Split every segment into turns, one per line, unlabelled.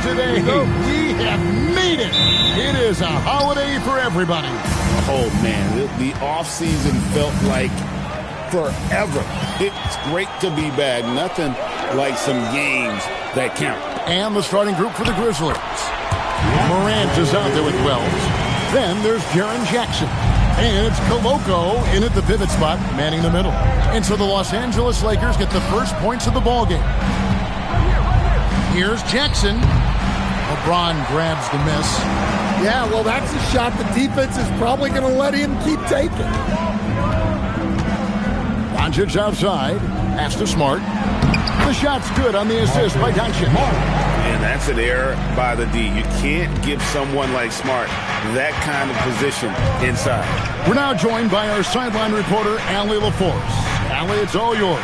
today, we have made it. It is a holiday for everybody.
Oh, man, the offseason felt like forever. It's great to be back. Nothing like some games that count.
And the starting group for the Grizzlies. Morant is out there with Wells. Then there's Jaren Jackson. And it's Koloko in at the pivot spot, manning the middle. And so the Los Angeles Lakers get the first points of the ballgame. Here's Jackson. LeBron grabs the miss.
Yeah, well, that's a shot the defense is probably going to let him keep taking.
Doncic outside. Pass to Smart. The shot's good on the assist by Doncic.
And that's an error by the D. You can't give someone like Smart that kind of position inside.
We're now joined by our sideline reporter, Allie LaForce. Allie, it's all yours.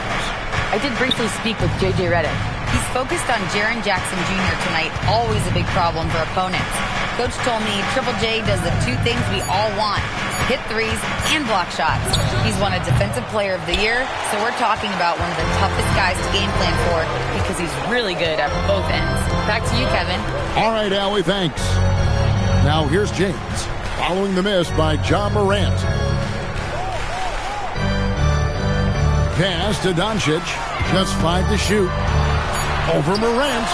I did briefly speak with J.J. Redick. He's focused on Jaren Jackson Jr. tonight, always a big problem for opponents. Coach told me Triple J does the two things we all want, hit threes and block shots. He's won a Defensive Player of the Year, so we're talking about one of the toughest guys to game plan for because he's really good at both ends. Back to you, Kevin.
All right, Allie, thanks. Now here's James, following the miss by Ja Morant. Pass to Doncic, just 5 to shoot. Over Morant.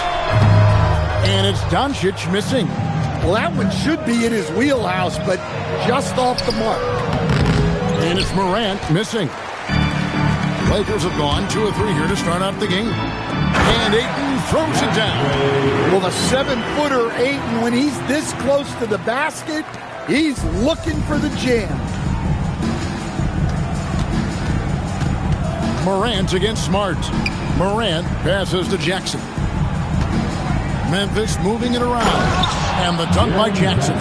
And it's Doncic missing.
Well, that one should be in his wheelhouse, but just off the mark.
And it's Morant missing. Lakers have gone 2 of 3 here to start out the game. And Ayton throws it down.
Well, the 7-footer Ayton, when he's this close to the basket, he's looking for the jam.
Morant against Smart. Morant passes to Jackson. Memphis moving it around. And the dunk by Jackson.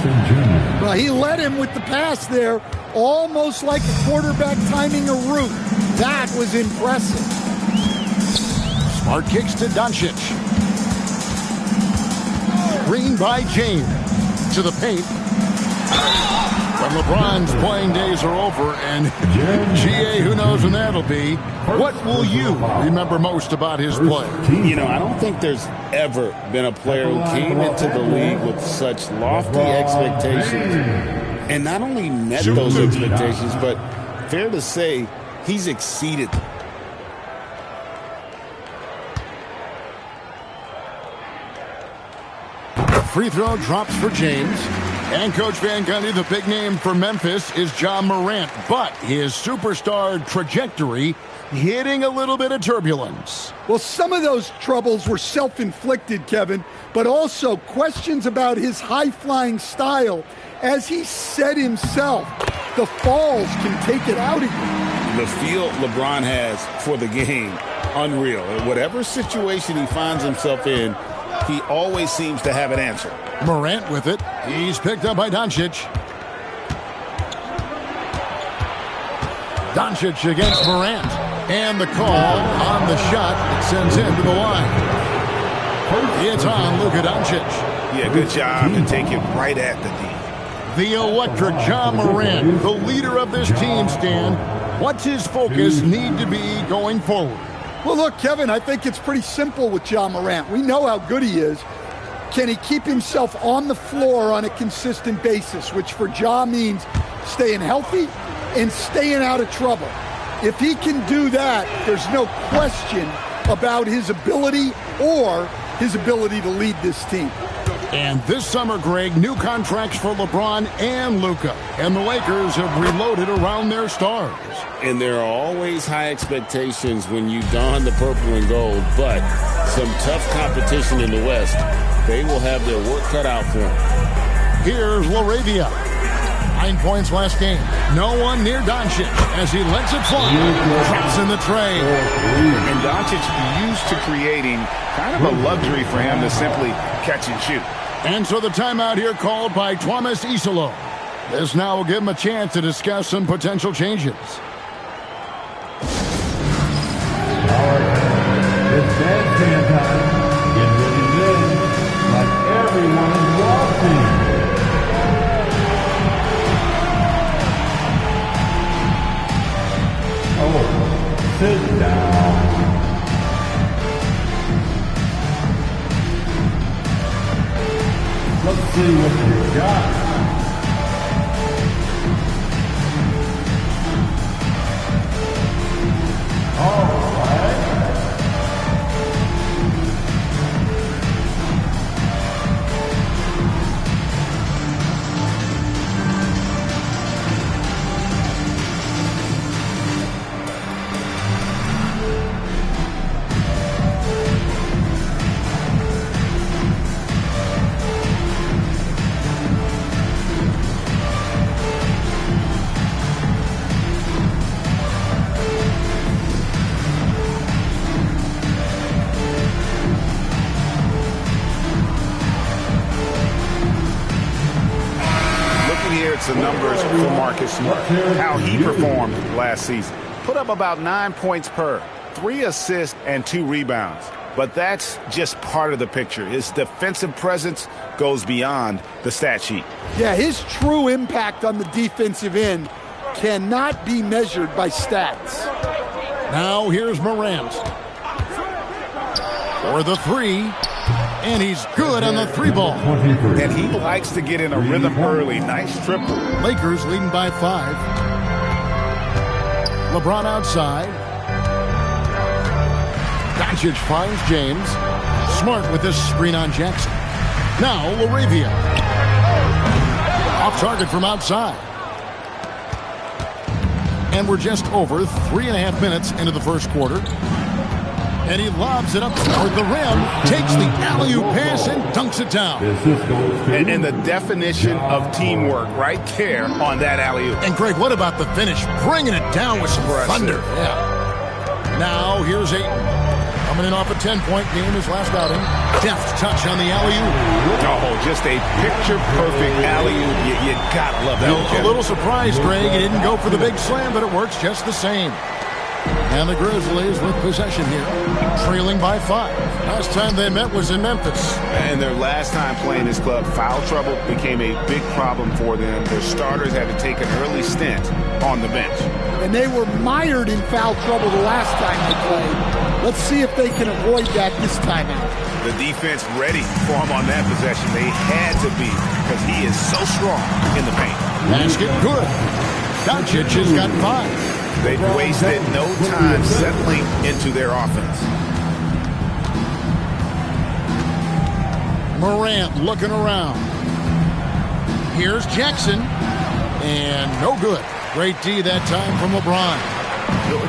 Well, he led him with the pass there, almost like a quarterback timing a route. That was impressive.
Smart kicks to Doncic. Green by James. To the paint. When LeBron's playing days are over, and GA, who knows when that'll be, what will you remember most about his play?
You know, I don't think there's ever been a player who came into the league with such lofty expectations and not only met those expectations, but fair to say, he's exceeded them.
Free throw drops for James. And Coach Van Gundy, the big name for Memphis is Ja Morant, but his superstar trajectory hitting a little bit of turbulence.
Well, some of those troubles were self-inflicted, Kevin, but also questions about his high-flying style. As he said himself, the falls can take it out of you.
The feel LeBron has for the game, unreal. Whatever situation he finds himself in, he always seems to have an answer.
Morant with it. He's picked up by Doncic. Doncic against Morant. And the call on the shot that sends him to the line. It's on Luka Doncic.
Yeah, good job to take it right at the D.
The electric Ja Morant, the leader of this team, Stan. What's his focus need to be going forward?
Well, look, Kevin, I think it's pretty simple with Ja Morant. We know how good he is. Can he keep himself on the floor on a consistent basis, which for Ja means staying healthy and staying out of trouble. If he can do that, there's no question about his ability or his ability to lead this team.
And this summer, Greg, new contracts for LeBron and Luka. And the Lakers have reloaded around their stars.
And there are always high expectations when you don the purple and gold, but some tough competition in the West. They will have their work cut out for them.
Here's LaRavia. 9 points last game. No one near Doncic as he lets it fly. Drops in the tray.
And Doncic used to creating kind of a luxury for him to simply catch and shoot.
And so the timeout here called by Thomas Isolo. This now will give him a chance to discuss some potential changes.
It's bedtime time. Get ready then, like everyone is watching. Oh, sit down. see what you got. All right.
The numbers for Marcus Smart, how he performed last season. Put up about 9 points per, 3 assists and 2 rebounds. But that's just part of the picture. His defensive presence goes beyond the stat sheet.
Yeah, his true impact on the defensive end cannot be measured by stats.
Now here's Morant for the three. And he's good on the three ball.
And he likes to get in a rhythm early. Nice triple.
Lakers leading by 5. LeBron outside. Doncic finds James. Smart with this screen on Jackson. Now Laravia. Off target from outside. And we're just over 3.5 minutes into the first quarter. And he lobs it up toward the rim, takes the alley-oop pass, and dunks it down.
And the definition of teamwork right there on that alley-oop.
And, Greg, what about the finish? Bringing it down with some thunder. Yeah. Now, here's Ayton. Coming in off a 10-point game, his last outing. Deft touch on the alley-oop.
Oh, just a picture-perfect alley-oop. You gotta love that.
A little surprised, Greg. He didn't go for the big slam, but it works just the same. And the Grizzlies with possession here, trailing by 5. Last time they met was in Memphis.
And their last time playing this club, foul trouble became a big problem for them. Their starters had to take an early stint on the bench.
And they were mired in foul trouble the last time they played. Let's see if they can avoid that this time out.
The defense ready for him on that possession. They had to be, because he is so strong in the paint.
Basket good. Doncic has got 5.
They've wasted no time settling into their offense.
Morant looking around. Here's Jackson. And no good. Great D that time from LeBron.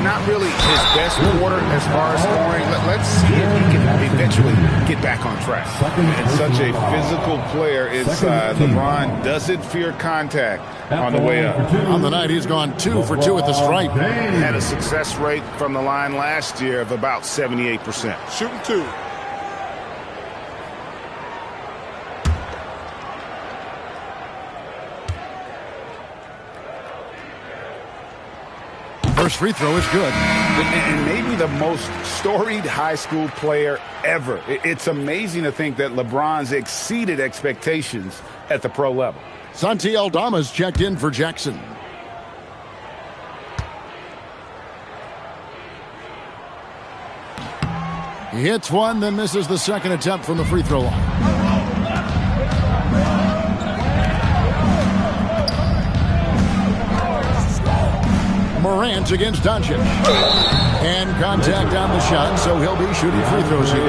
Not really his best quarter as far as scoring. Let's see if he can eventually get back on track. And such a physical player inside. LeBron doesn't fear contact on the way up.
On the night, he's gone 2 for 2 at the stripe.
Had a success rate from the line last year of about 78%.
Shooting 2.
First free throw is good.
And maybe the most storied high school player ever. It's amazing to think that LeBron's exceeded expectations at the pro level.
Santi Aldama's checked in for Jackson. He hits one, then misses the second attempt from the free throw line. Morant against Doncic. And contact on the shot, so he'll be shooting free throws here.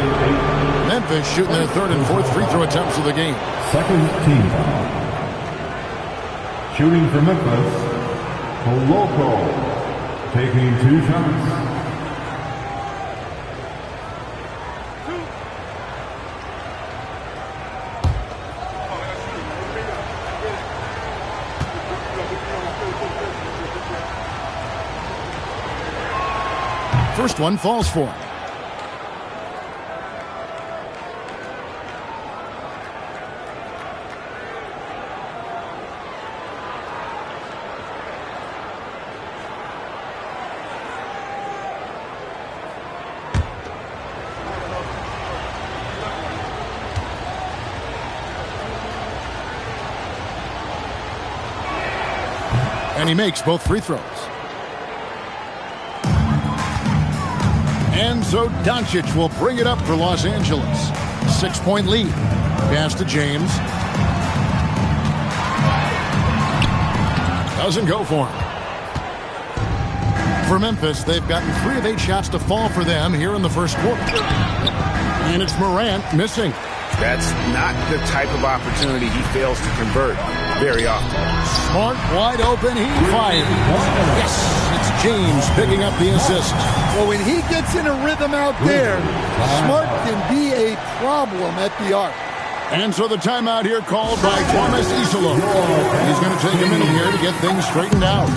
Memphis shooting their 3rd and 4th free throw attempts of the game.
Second team. Shooting for Memphis, Koloko, taking 2 shots.
First one falls for him. And he makes both free throws. And so Doncic will bring it up for Los Angeles. 6-point lead. Pass to James. Doesn't go for him. For Memphis, they've gotten 3 of 8 shots to fall for them here in the first quarter. And it's Morant missing.
That's not the type of opportunity he fails to convert very often.
Smart, wide open, he fires. Yes, it's James picking up the assist.
Well, when he gets in a rhythm out there, Smart can be a problem at the arc.
And so the timeout here called by Thomas Isola. He's going to take a minute here to get things straightened out.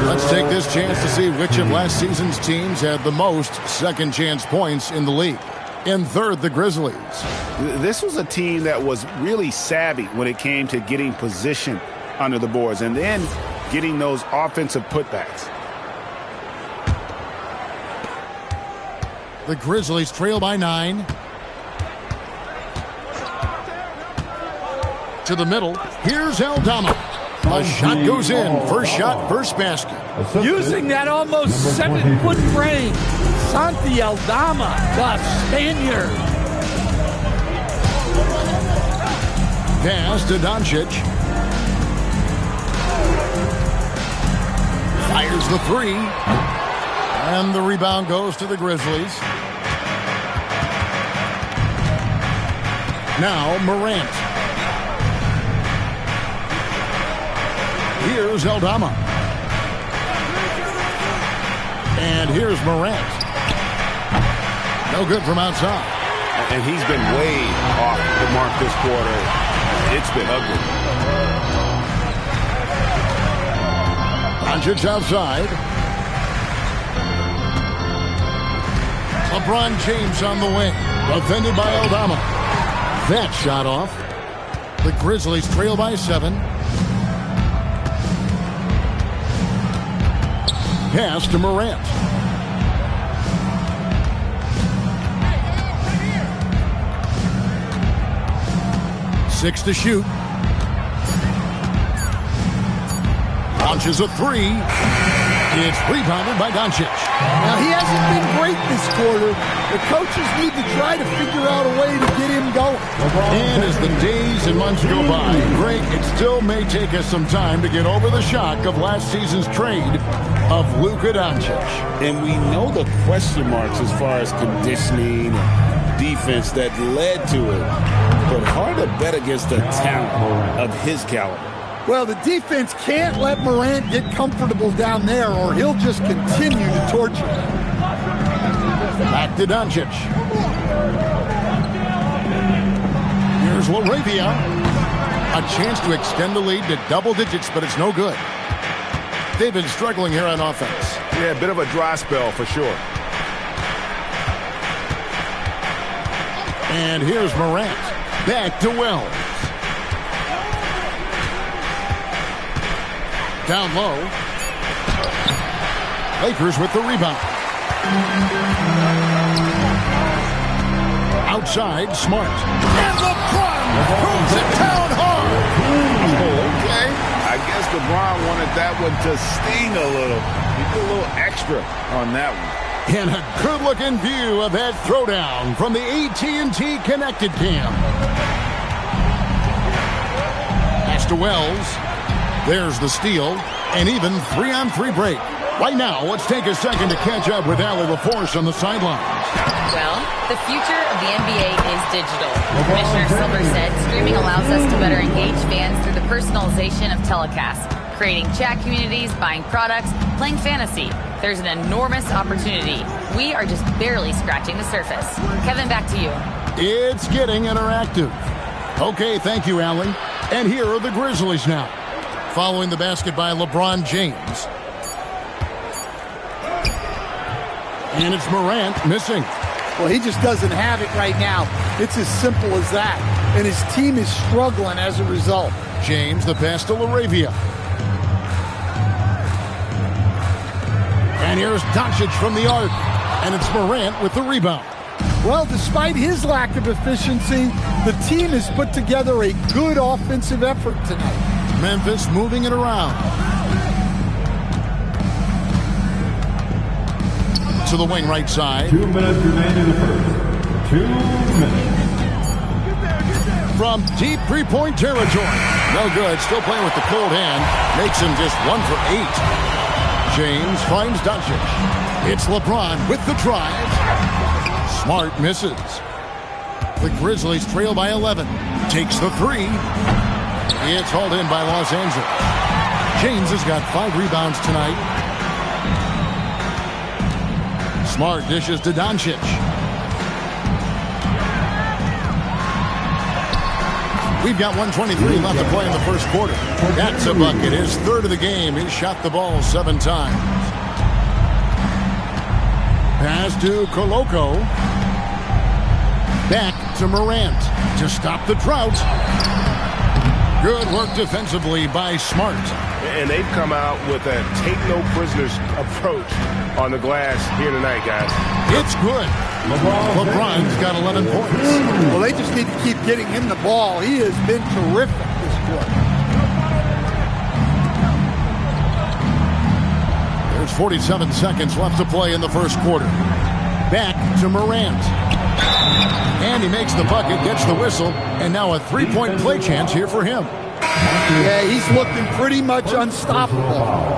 Let's take this chance to see which of last season's teams had the most second chance points in the league. In third, the Grizzlies.
This was a team that was really savvy when it came to getting position under the boards and then getting those offensive putbacks.
The Grizzlies trail by 9. To the middle. Here's Aldama. A shot goes in. First shot, first basket.
Using that almost 7-foot frame, Santi Aldama, the Spaniard.
Pass to Doncic. Fires the 3. And the rebound goes to the Grizzlies. Now Morant. Here's Aldama. And here's Morant. No good from outside.
And he's been way off the mark this quarter. It's been ugly.
Doncic outside. LeBron James on the wing. Defended by Aldama. That shot off. The Grizzlies trail by 7. Pass to Morant. Six to shoot. Launches a 3. It's rebounded by Doncic.
Now, he hasn't been great this quarter. The coaches need to try to figure out a way to get him going.
And as the days and months go by, Greg, it still may take us some time to get over the shock of last season's trade of Luka Doncic.
And we know the question marks as far as conditioning and defense that led to it. But hard to bet against the talent of his caliber.
Well, the defense can't let Morant get comfortable down there or he'll just continue to torture.
Back to Doncic. Here's LaRavia. A chance to extend the lead to double digits, but it's no good. They've been struggling here on offense.
Yeah, a bit of a dry spell for sure.
And here's Morant. Back to Wells. Down low. Lakers with the rebound. Outside, Smart. And LeBron throws it down hard.
Okay. I guess LeBron wanted that one to sting a little. He did a little extra on that one.
And a good-looking view of that throwdown from the AT&T Connected Cam. Pass to Wells. There's the steal, and even 3-on-3 break. Right now, let's take a second to catch up with Allie LaForce on the sidelines.
Well, the future of the NBA is digital. Commissioner Silver said streaming allows us to better engage fans through the personalization of telecasts, creating chat communities, buying products, playing fantasy. There's an enormous opportunity. We are just barely scratching the surface. Kevin, back to you.
It's getting interactive. Okay, thank you, Allie. And here are the Grizzlies now. Following the basket by LeBron James. And it's Morant missing.
Well, he just doesn't have it right now. It's as simple as that. And his team is struggling as a result.
James, the pass to LaRavia. And here's Doncic from the arc. And it's Morant with the rebound.
Well, despite his lack of efficiency, the team has put together a good offensive effort tonight.
Memphis moving it around. To the wing right side.
2 minutes remain in the first. 2 minutes.
From deep three-point territory. No good. Still playing with the cold hand. Makes him just 1 for 8. James finds Doncic. It's LeBron with the drive. Smart misses. The Grizzlies trail by 11. Takes the three. It's hauled in by Los Angeles. James has got 5 rebounds tonight. Smart dishes to Doncic. We've got 1:23 left to play in the first quarter. That's a bucket. His third of the game. He's shot the ball 7 times. Pass to Koloko. Back to Morant to stop the drought. Good work defensively by Smart.
And they've come out with a take-no-prisoners approach on the glass here tonight, guys.
It's good. LeBron's got 11 points.
Well, they just need to keep getting him the ball. He has been terrific this quarter.
There's 47 seconds left to play in the first quarter. Back to Morant. And he makes the bucket, gets the whistle, and now a 3-point play chance here for him.
Yeah, he's looking pretty much unstoppable.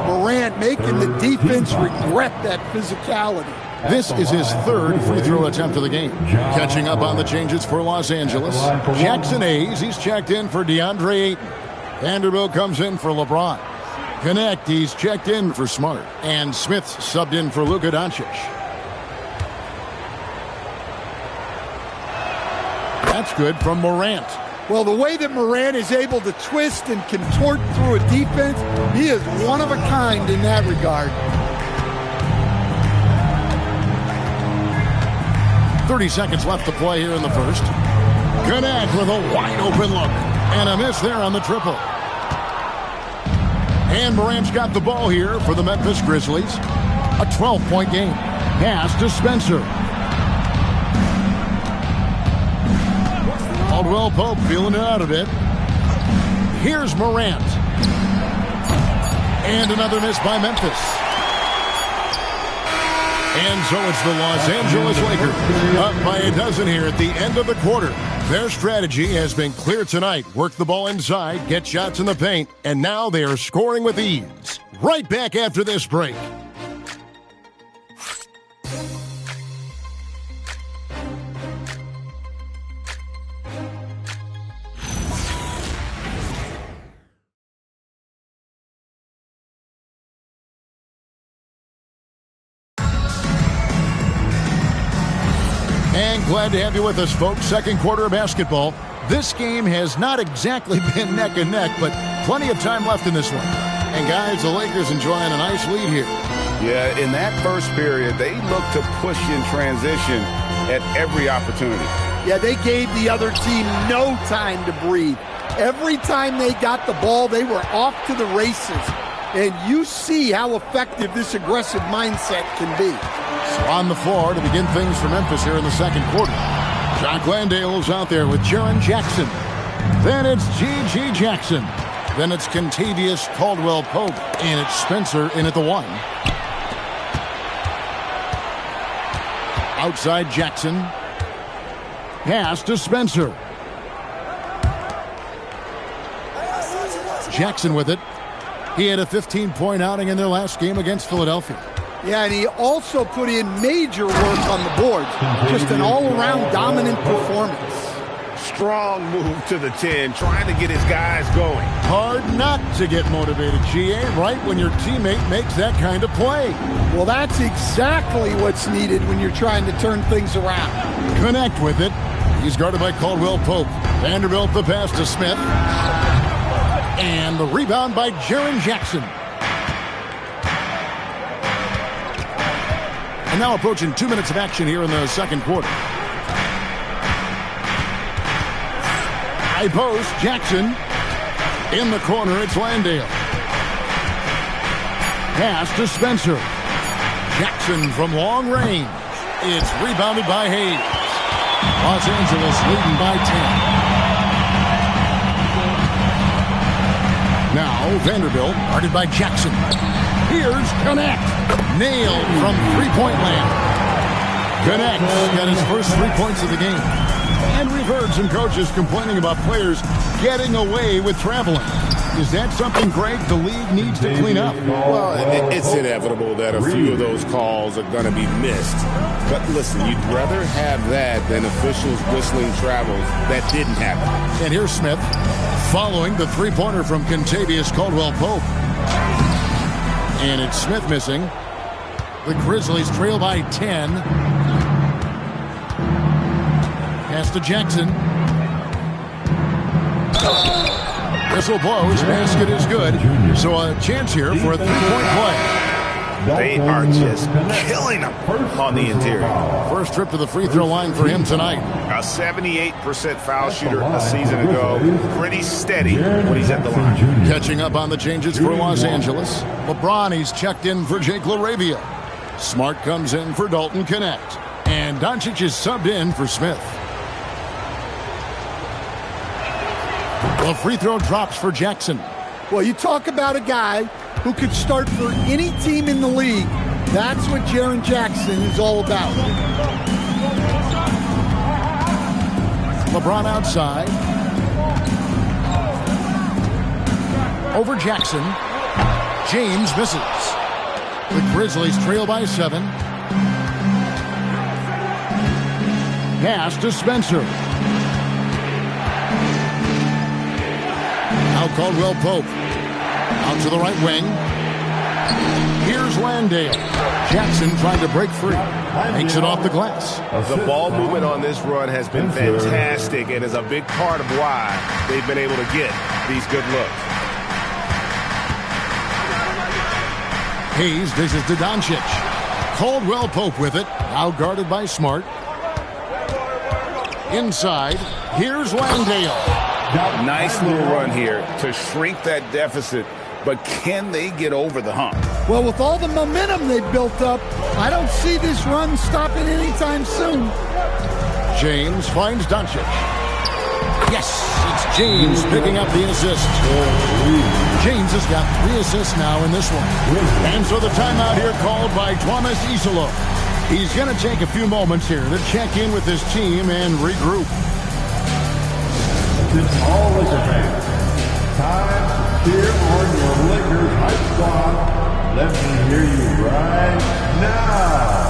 Morant making the defense regret that physicality.
This is his third free throw attempt of the game. Catching up on the changes for Los Angeles. Jackson Hayes, he's checked in for DeAndre Ayton. Vanderbilt comes in for LeBron. Connect, he's checked in for Smart. And Smith's subbed in for Luka Doncic. That's good from Morant.
Well, the way that Morant is able to twist and contort through a defense, he is one of a kind in that regard.
30 seconds left to play here in the first. Kunad with a wide open look. And a miss there on the triple. And Morant's got the ball here for the Memphis Grizzlies. A 12-point game. Pass to Spencer. Caldwell Pope feeling it out a bit. Here's Morant. And another miss by Memphis. And so it's the Los Angeles Lakers up by a dozen here at the end of the quarter. Their strategy has been clear tonight. Work the ball inside, get shots in the paint, and now they are scoring with ease. Right back after this break. And glad to have you with us, folks. Second quarter of basketball. This game has not exactly been neck and neck, but plenty of time left in this one. And guys, the Lakers enjoying a nice lead here.
Yeah, in that first period, they looked to push in transition at every opportunity.
Yeah, they gave the other team no time to breathe. Every time they got the ball, they were off to the races. And you see how effective this aggressive mindset can be.
So on the floor to begin things for Memphis here in the second quarter. John Glandale's out there with Jaren Jackson. Then it's G.G. Jackson. Then it's Contavious Caldwell Pope. And it's Spencer in at the 1. Outside Jackson. Pass to Spencer. Jackson with it. He had a 15-point outing in their last game against Philadelphia.
Yeah, and he also put in major work on the boards. Just an all-around dominant performance.
Strong move to the 10, trying to get his guys going.
Hard not to get motivated, GA, right when your teammate makes that kind of play.
Well, that's exactly what's needed when you're trying to turn things around.
Connect with it. He's guarded by Caldwell Pope. Vanderbilt the pass to Smith. And the rebound by Jaren Jackson. And now approaching 2 minutes of action here in the second quarter. High post, Jackson. In the corner, it's Landale. Pass to Spencer. Jackson from long range. It's rebounded by Hayes. Los Angeles leading by 10. Now Vanderbilt guarded by Jackson. Here's Connect. Nailed from three-point land. Connect got his first 3 points of the game. And we've heard some coaches complaining about players getting away with traveling. Is that something, Greg, the league needs to clean up?
Well, it's inevitable that a few of those calls are going to be missed. But listen, you'd rather have that than officials whistling travels that didn't happen.
And here's Smith following the three-pointer from Contavious Caldwell-Pope. And it's Smith missing. The Grizzlies trail by 10. Pass to Jackson. Whistle blows. Basket is good. So a chance here for a three-point play.
They are just killing them on the interior.
First trip to the free throw line for him tonight.
A 78% foul shooter a season ago. Pretty steady when he's at the line.
Catching up on the changes for Los Angeles. LeBron, he's checked in for Jake LaRavia. Smart comes in for Dalton Connect. And Doncic is subbed in for Smith. The free throw drops for Jackson.
Well, you talk about a guy who could start for any team in the league. That's what Jaren Jackson is all about.
LeBron outside. Over Jackson. James misses. The Grizzlies trail by 7. Pass to Spencer. Now Caldwell Pope. Out to the right wing. Here's Landale. Jackson trying to break free. Makes it off the glass.
The ball movement on this run has been fantastic and is a big part of why they've been able to get these good looks.
Hayes dishes to Doncic. Caldwell Pope with it. Now guarded by Smart. Inside. Here's Landale.
Nice little run here to shrink that deficit, but can they get over the hump?
Well, with all the momentum they've built up, I don't see this run stopping anytime soon.
James finds Doncic. Yes, it's James picking up the assist. James has got 3 assists now in this one. And so the timeout here called by Thomas Isola. He's going to take a few moments here to check in with his team and regroup.
All Laker fans, time to cheer on your Lakers hype squad. Let me hear you right now.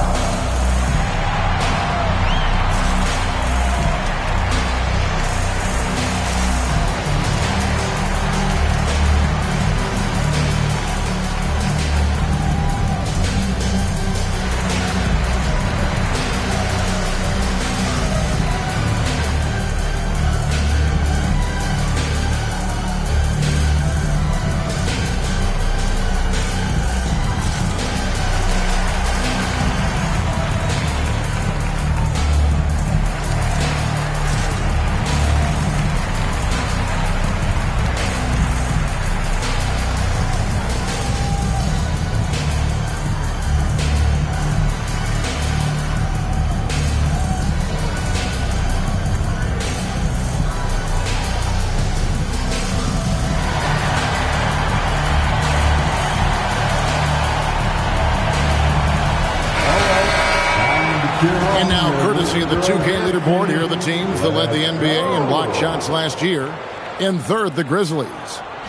And now, courtesy of the 2K leaderboard, here are the teams that led the NBA in block shots last year. In third, the Grizzlies.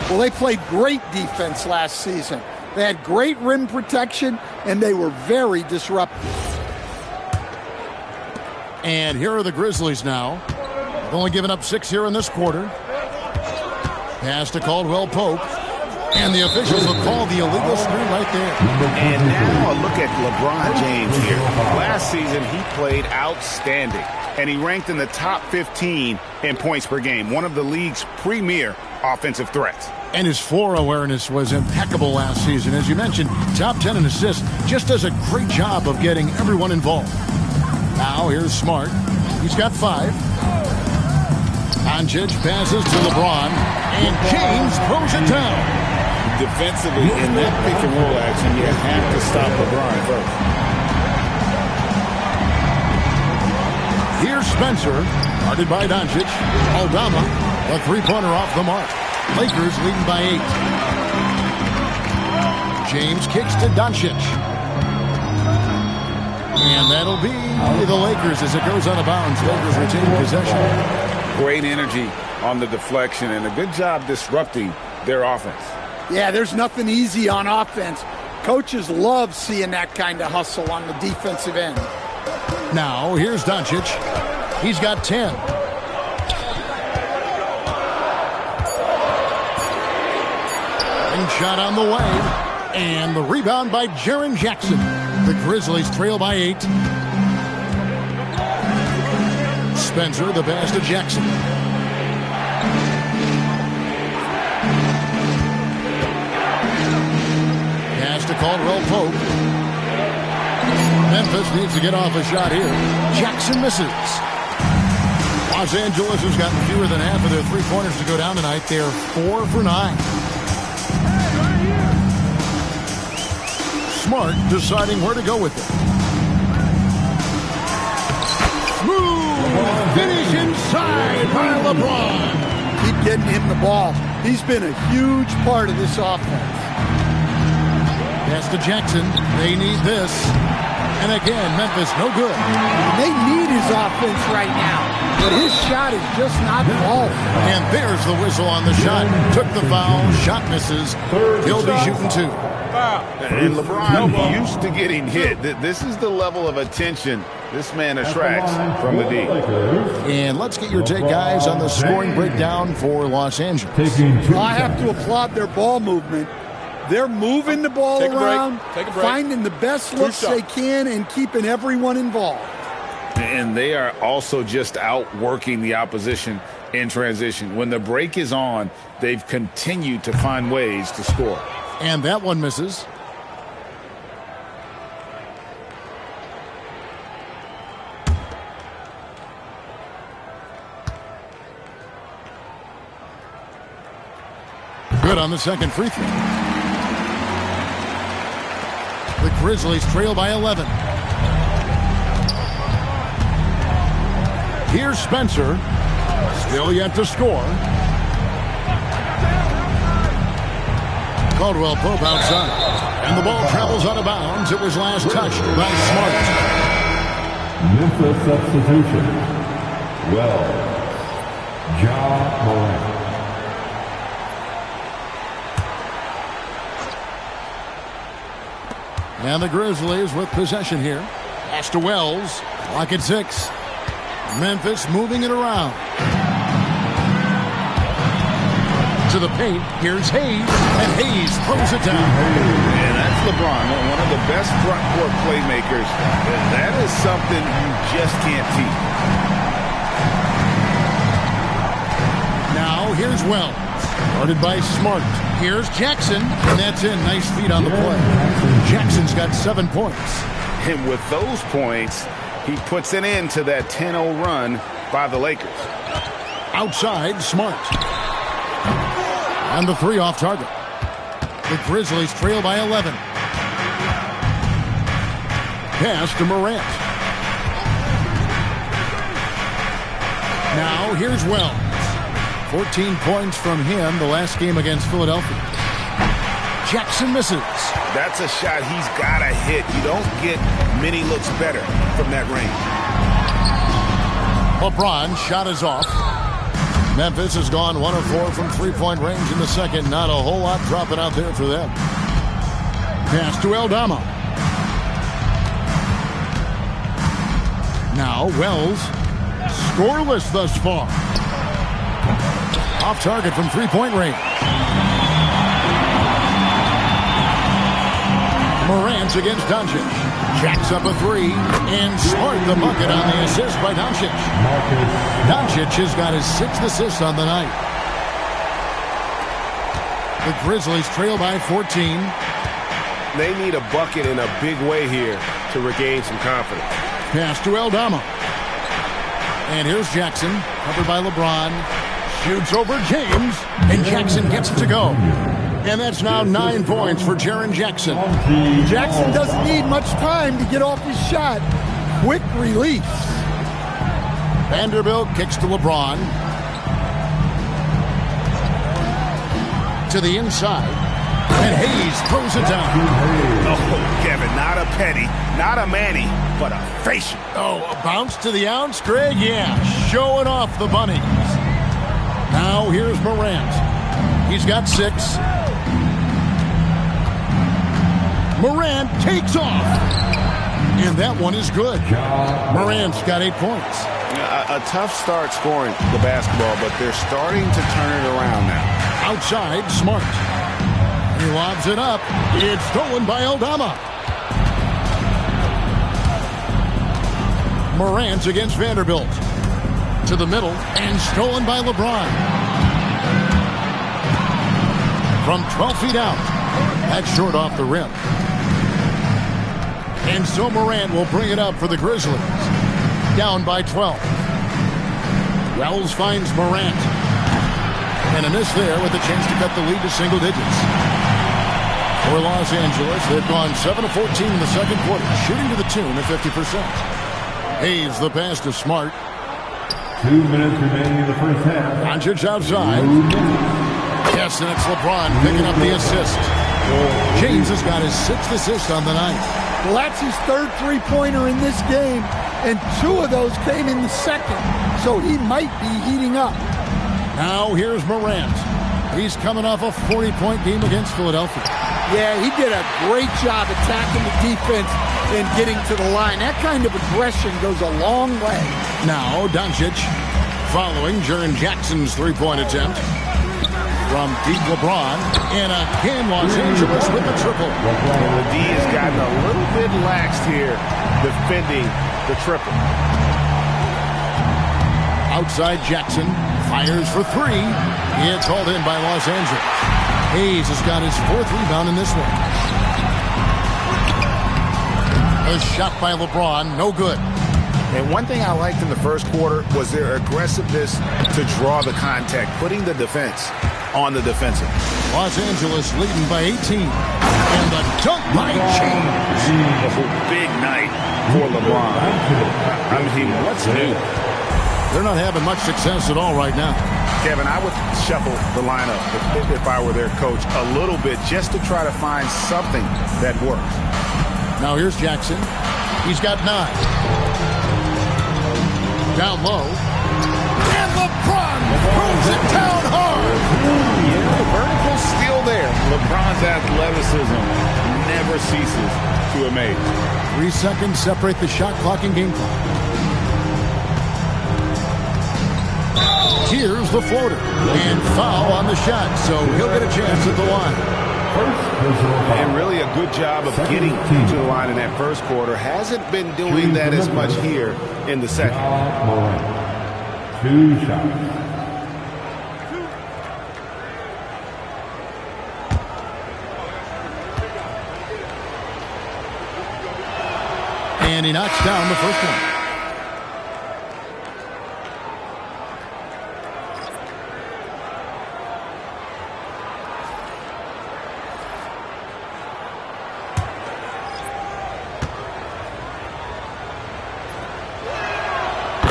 Well, they played great defense last season. They had great rim protection, and they were very disruptive.
And here are the Grizzlies now. They've only given up 6 here in this quarter. Pass to Caldwell Pope. And the officials will call the illegal screen right there.
And now a look at LeBron James here. Last season, he played outstanding. And he ranked in the top 15 in points per game. One of the league's premier offensive threats.
And his floor awareness was impeccable last season. As you mentioned, top 10 in assists. Just does a great job of getting everyone involved. Now here's Smart. He's got 5. Doncic passes to LeBron. And James throws it down.
Defensively, in that pick and roll action, you have to stop LeBron first.
Here's Spencer, guarded by Doncic. Aldama, a three-pointer off the mark. Lakers leading by 8. James kicks to Doncic. And that'll be the Lakers as it goes out of bounds. Lakers retain possession.
Great energy on the deflection and a good job disrupting their offense.
Yeah, there's nothing easy on offense. Coaches love seeing that kind of hustle on the defensive end.
Now, here's Doncic. He's got 10. And shot on the way. And the rebound by Jaren Jackson. The Grizzlies trail by 8. Spencer, the pass to Jackson. Pass to Caldwell Pope. Memphis needs to get off a shot here. Jackson misses. Los Angeles has gotten fewer than half of their three-pointers to go down tonight. They're 4 for 9. Smart deciding where to go with it. Smooth finish inside by LeBron.
Keep getting him the ball. He's been a huge part of this offense.
Pass to Jackson. They need this. And again, Memphis no good.
They need his offense right now. But his shot is just not falling.
And there's the whistle on the shot. Took the foul. Shot misses. He'll be shooting 2.
And LeBron used to getting hit. This is the level of attention this man attracts from the D.
And let's get your take, guys, on the scoring breakdown for Los Angeles.
I have to applaud their ball movement. They're moving the ball around, finding the best looks they can, and keeping everyone involved.
And they are also just outworking the opposition in transition. When the break is on, they've continued to find ways to score.
And that one misses. Good on the second free throw. The Grizzlies trail by 11. Here's Spencer. Still yet to score. Caldwell Pope outside. And the ball travels out of bounds. It was last touched by Smart.
Memphis substitution. Ja Morant.
And the Grizzlies with possession here. Pass to Wells. Clock at 6. Memphis moving it around. To the paint. Here's Hayes. And Hayes throws it down.
And that's LeBron, one of the best front court playmakers. And that is something you just can't teach.
Now here's Wells. Guarded by Smart. Here's Jackson. And that's in. Nice feet on the play. Jackson's got 7 points.
And with those points, he puts an end to that 10-0 run by the Lakers.
Outside, Smart. And the 3 off target. The Grizzlies trail by 11. Pass to Morant. Now here's Wells. 14 points from him the last game against Philadelphia. Jackson misses.
That's a shot he's got to hit. You don't get many looks better from that range.
LeBron shot is off. Memphis has gone 1 of 4 from three-point range in the second. Not a whole lot dropping out there for them. Pass to Aldama. Now Wells. Scoreless thus far. Off target from three-point range. Morant against Doncic. Jacks up a three. And Smart the bucket on the assist by Doncic. Doncic has got his 6th assist on the night. The Grizzlies trail by 14.
They need a bucket in a big way here to regain some confidence.
Pass to Aldama. And here's Jackson, covered by LeBron. Shoots over James, and Jackson gets it to go. And that's now 9 points for Jaren Jackson.
Jackson doesn't need much time to get off his shot. Quick release.
Vanderbilt kicks to LeBron. To the inside. And Hayes throws it down.
Oh, Kevin, not a penny, not a Manny, but a facial.
Oh, a bounce to the ounce, Greg? Yeah, showing off the bunnies. Now here's Morant. He's got 6. Morant takes off. And that one is good. Morant's got 8 points.
A tough start scoring the basketball, but they're starting to turn it around now.
Outside, Smart. He lobs it up. It's stolen by Aldama. Morant against Vanderbilt. To the middle and stolen by LeBron. From 12 feet out. That's short off the rim. And so Morant will bring it up for the Grizzlies. Down by 12. Wells finds Morant. And a miss there with a chance to cut the lead to single digits. For Los Angeles, they've gone 7 of 14 in the second quarter, shooting to the tune of 50%. Hayes the pass to Smart.
2 minutes remaining in the first half.
Doncic outside. Yes, and it's LeBron picking up the assist. James has got his 6th assist on the night.
Well, that's his 3rd three-pointer in this game, and 2 of those came in the second, so he might be heating up.
Now here's Morant. He's coming off a 40-point game against Philadelphia.
Yeah, he did a great job attacking the defense and getting to the line. That kind of aggression goes a long way.
Now Doncic following Jaren Jackson's three-point attempt. From deep LeBron, and again Los Angeles with a triple.
The D has gotten a little bit laxed here defending the triple.
Outside Jackson fires for 3. It's hauled in by Los Angeles. Hayes has got his 4th rebound in this one. A shot by LeBron, no good.
And one thing I liked in the first quarter was their aggressiveness to draw the contact, putting the defense on the defensive.
Los Angeles leading by 18. And the dunk by James.
Oh, big night for LeBron. I mean, what's new?
They're not having much success at all right now.
Kevin, I would shuffle the lineup if I were their coach a little bit just to try to find something that works.
Now here's Jackson. He's got 9. Down low. And LeBron throws it down hard.
Yeah, the vertical's still there. LeBron's athleticism never ceases to amaze.
3 seconds separate the shot clock and game clock. Here's the floater. And foul on the shot, so he'll get a chance at the line.
And really a good job of getting to the line in that first quarter. Hasn't been doing that as much here in the second.
2 shots.
And he knocks down the first one.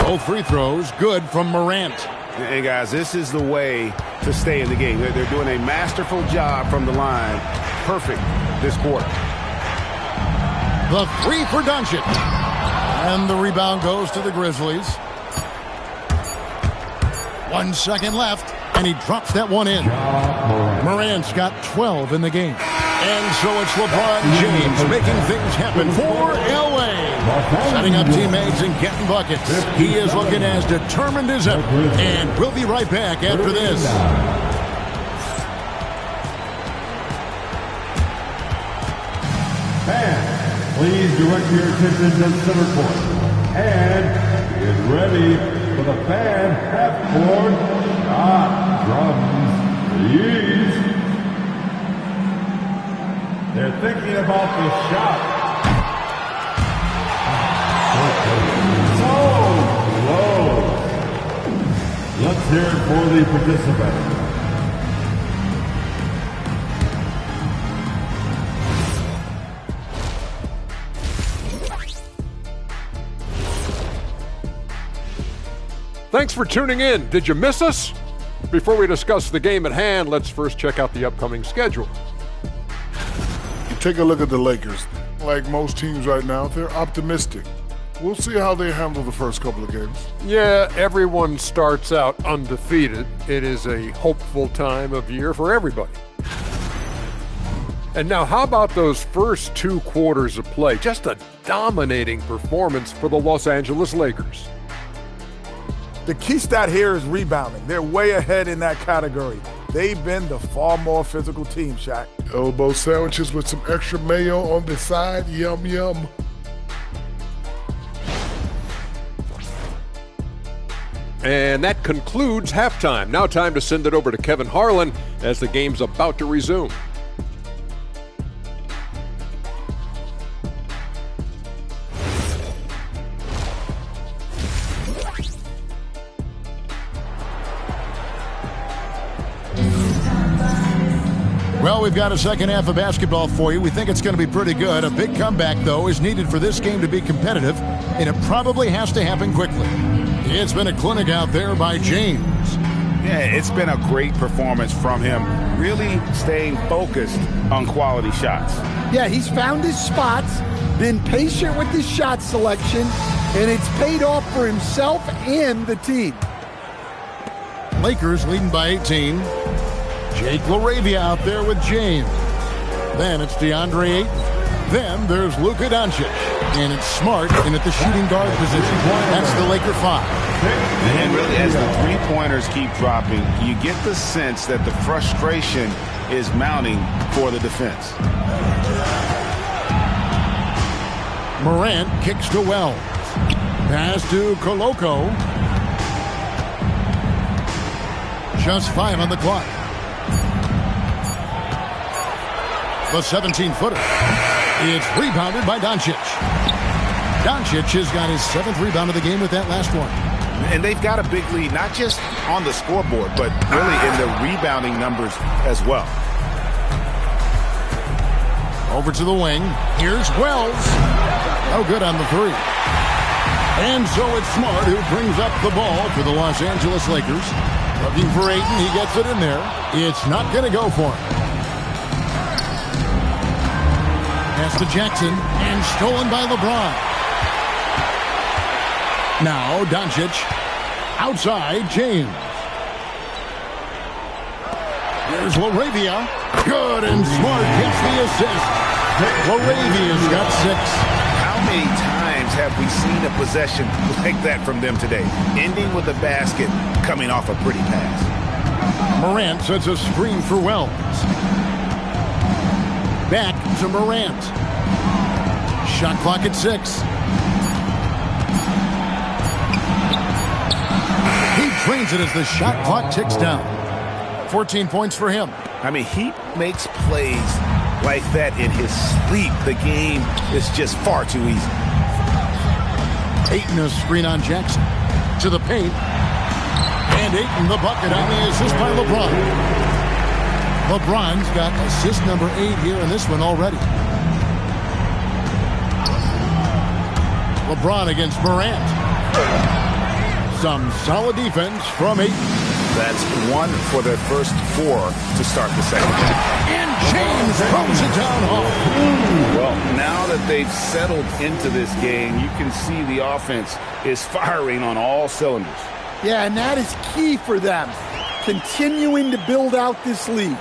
Both free throws good from Morant.
Hey, guys, this is the way to stay in the game. They're doing a masterful job from the line. Perfect this quarter.
The 3 for Doncic. And the rebound goes to the Grizzlies. 1 second left, and he drops that one in. Morant's got 12 in the game. And so it's LeBron James making things happen for L.A. Setting up teammates and getting buckets. He is looking as determined as ever. And we'll be right back after this.
Fans, please direct your attention to center court. And get ready for the fan half-court shot drums. Please. They're thinking about the shot. So close. Let's hear it for the participants.
Thanks for tuning in. Did you miss us? Before we discuss the game at hand, let's first check out the upcoming schedule.
You take a look at the Lakers. Like most teams right now, they're optimistic. We'll see how they handle the first couple of games.
Yeah, everyone starts out undefeated. It is a hopeful time of year for everybody. And now, how about those first 2 quarters of play? Just a dominating performance for the Los Angeles Lakers.
The key stat here is rebounding. They're way ahead in that category. They've been the far more physical team, Shaq.
Elbow sandwiches with some extra mayo on the side. Yum, yum.
And that concludes halftime. Now time to send it over to Kevin Harlan as the game's about to resume.
Well, we've got a second half of basketball for you. We think it's going to be pretty good. A big comeback, though, is needed for this game to be competitive, and it probably has to happen quickly. It's been a clinic out there by James.
Yeah, it's been a great performance from him, really staying focused on quality shots.
Yeah, he's found his spots, been patient with his shot selection, and it's paid off for himself and the team.
Lakers leading by 18. Jake LaRavia out there with James. Then it's DeAndre Ayton. Then there's Luka Doncic. And it's Smart in at the shooting guard position. That's the Laker 5.
And really, as the three-pointers keep dropping, you get the sense that the frustration is mounting for the defense.
Morant kicks to Wells. Pass to Koloko. Just 5 on the clock. The 17-footer. It's rebounded by Doncic. Doncic has got his 7th rebound of the game with that last one.
And they've got a big lead, not just on the scoreboard, but really in the rebounding numbers as well.
Over to the wing. Here's Wells. No good on the 3. And so it's Smart who brings up the ball for the Los Angeles Lakers. Looking for Ayton. He gets it in there. It's not going to go for him. Pass to Jackson, and stolen by LeBron. Now Doncic, outside James. There's LaRavia. Good, and Smart gets the assist. LaRavia's got 6.
How many times have we seen a possession like that from them today? Ending with a basket, coming off a pretty pass.
Morant sets a screen for Wells. Back to Morant. Shot clock at 6. He drains it as the shot clock ticks down. 14 points for him.
I mean, he makes plays like that in his sleep. The game is just far too easy.
Ayton a screen on Jackson. To the paint. And Ayton the bucket on the assist by LeBron. LeBron's got assist number 8 here in this one already. LeBron against Morant. Some solid defense from Ayton.
That's 1 for their first 4 to start the second half.
And James throws it down hard.
Well, now that they've settled into this game, you can see the offense is firing on all cylinders.
Yeah, and that is key for them, continuing to build out this lead.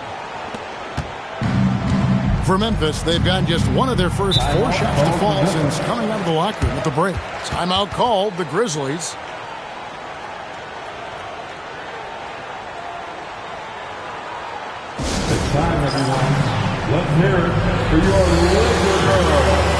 For Memphis, they've gotten just one of their first 4 shots to fall since coming out of the locker room at the break. Timeout called, the Grizzlies.
It's time, everyone. Let's hear it for your Laker girls.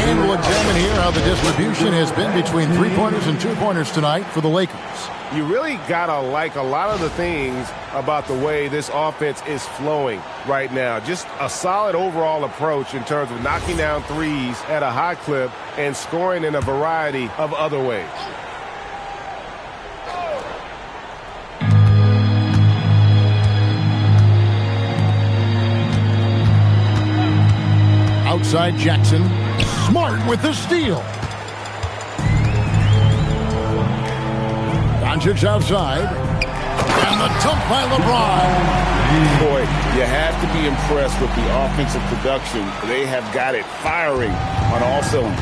And we'll examine here how the distribution has been between 3-pointers and 2-pointers tonight for the Lakers.
You really gotta like a lot of the things about the way this offense is flowing right now. Just a solid overall approach in terms of knocking down threes at a high clip and scoring in a variety of other ways.
Outside Jackson, Smart with the steal. Doncic outside, and the dunk by LeBron.
Boy, you have to be impressed with the offensive production. They have got it firing on all cylinders.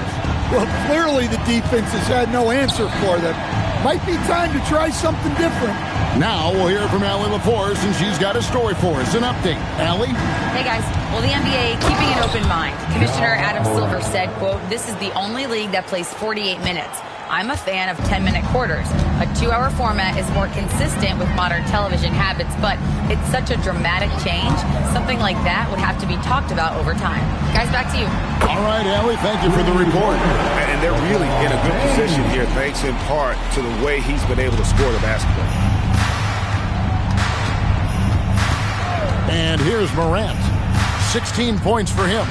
Well, clearly the defense has had no answer for them. Might be time to try something different.
Now we'll hear from Allie LaForce, and she's got a story for us. An update. Allie?
Hey, guys. Well, the NBA keeping an open mind. Commissioner Adam Silver said, quote, "This is the only league that plays 48 minutes. I'm a fan of 10-minute quarters. A 2-hour format is more consistent with modern television habits, but it's such a dramatic change. Something like that would have to be talked about over time." Guys, back to you.
All right, Allie, thank you for the report.
And they're really in a good position here, thanks in part to the way he's been able to score the basketball.
And here's Morant. 16 points for him.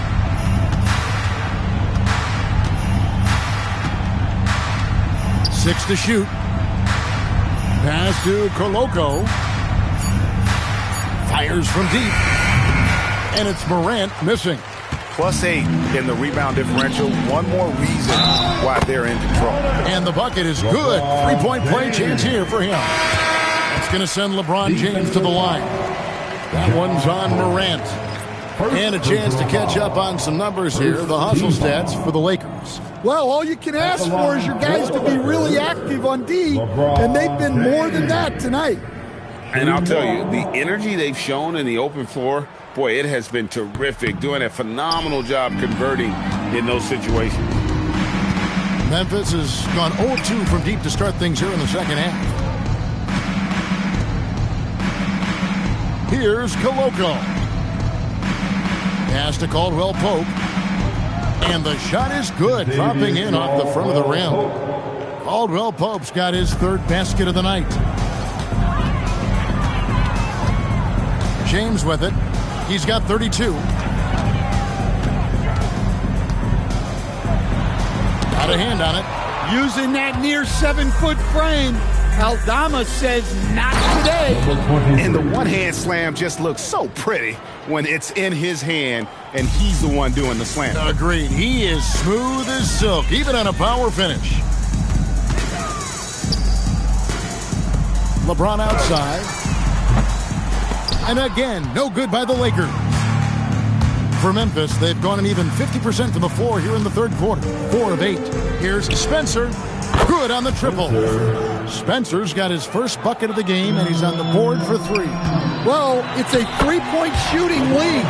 Six to shoot. Pass to Koloko. Fires from deep. And it's Morant missing.
+8 in the rebound differential. One more reason why they're in control.
And the bucket is good. 3-point play chance here for him. It's going to send LeBron James to the line. That one's on Morant. And a chance to catch up on some numbers here, the hustle stats for the Lakers.
Well, all you can ask for is your guys to be really active on D, and they've been more than that tonight.
And I'll tell you, the energy they've shown in the open floor, boy, it has been terrific, doing a phenomenal job converting in those situations.
Memphis has gone 0-2 from deep to start things here in the second half. Here's Koloko. Pass to Caldwell Pope. And the shot is good, dropping in off the front of the rim. Caldwell Pope's got his third basket of the night. James with it. He's got 32. Got a hand on it.
Using that near 7-foot frame. Aldama says not today.
And the one-hand slam just looks so pretty when it's in his hand and he's the one doing the slam.
Agreed. He is smooth as silk, even on a power finish. LeBron outside. And again, no good by the Lakers. For Memphis, they've gone an even 50% from the floor here in the third quarter. 4 of 8. Here's Spencer. Good on the triple. Spencer's got his first bucket of the game, and he's on the board for 3.
Well, it's a 3-point shooting league.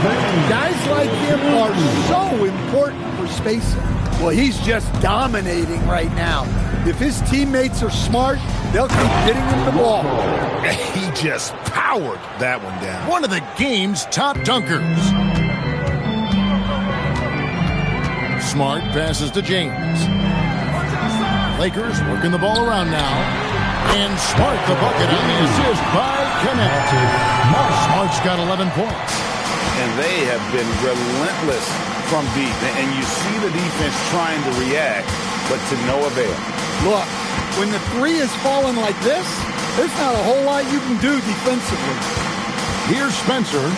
Guys like him are so important for spacing. Well, he's just dominating right now. If his teammates are smart, they'll keep getting him the ball.
He just powered that one down.
One of the game's top dunkers. Smart passes to James. Lakers working the ball around now. And Smart the bucket on the assist by Kunad. Smart's got 11 points.
And they have been relentless from deep. And you see the defense trying to react, but to no avail.
Look, when the three is falling like this, there's not a whole lot you can do defensively.
Here's Spencer.